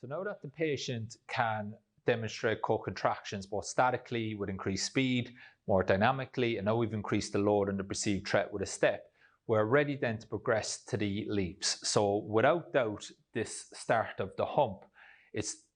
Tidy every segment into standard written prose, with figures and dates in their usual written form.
So now that the patient can demonstrate co-contractions both statically with increased speed, more dynamically, and now we've increased the load and the perceived threat with a step, we're ready then to progress to the leaps. So without doubt, this start of the hump,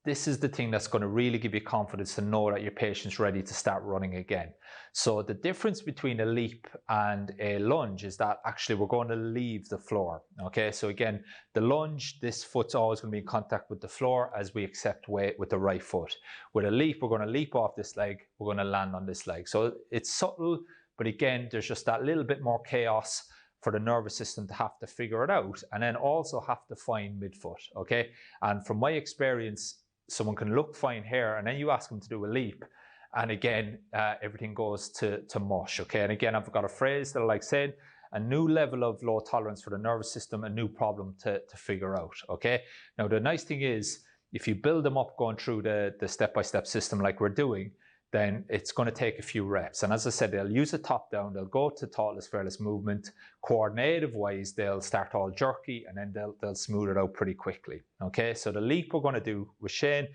this is the thing that's going to really give you confidence to know that your patient's ready to start running again. So the difference between a leap and a lunge is that actually we're going to leave the floor. Okay, so again, the lunge, this foot's always going to be in contact with the floor as we accept weight with the right foot. With a leap, we're going to leap off this leg, we're going to land on this leg. So it's subtle, but again, there's just that little bit more chaos for the nervous system to have to figure it out, and then also have to find midfoot. Okay, and from my experience, someone can look fine here, and then you ask them to do a leap, and again, everything goes to mush. Okay, and again, I've got a phrase that I like saying: a new level of low tolerance for the nervous system, a new problem to figure out. Okay, now the nice thing is, if you build them up going through the step-by-step system like we're doing, then it's going to take a few reps. And as I said, they'll use a top down, they'll go to tallest fairless movement. Coordinative wise, they'll start all jerky, and then they'll smooth it out pretty quickly. Okay, so the leap we're going to do with Shane,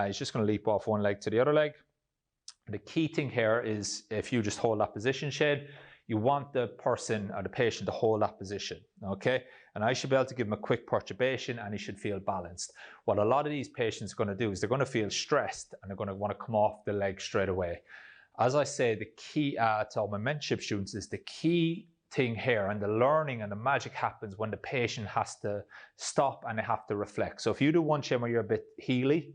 he's just going to leap off one leg to the other leg. The key thing here is, if you just hold that position, Shane, you want the person or the patient to hold that position, okay? And I should be able to give them a quick perturbation, and he should feel balanced. What a lot of these patients are going to do is they're going to feel stressed, and they're going to want to come off the leg straight away. As I say, the key to all my mentorship students is the key thing here, and the learning and the magic happens when the patient has to stop and they have to reflect. So if you do one, Shane, where you're a bit heely,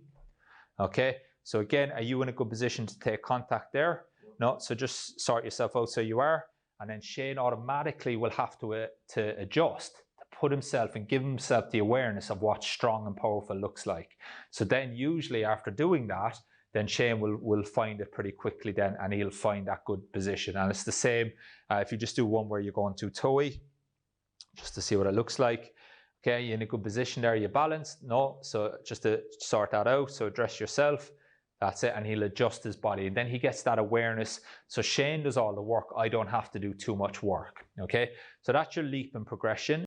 okay? So again, are you in a good position to take contact there? No, so just sort yourself out so you are. And then Shane automatically will have to adjust, to put himself and give himself the awareness of what strong and powerful looks like. So then usually after doing that, then Shane will find it pretty quickly then, and he'll find that good position. And it's the same if you just do one where you're going too toey, just to see what it looks like. Okay, you're in a good position there, you balanced? No, so just to sort that out, so address yourself. That's it, and he'll adjust his body, and then he gets that awareness. So Shane does all the work. I don't have to do too much work, okay? So that's your leap and progression.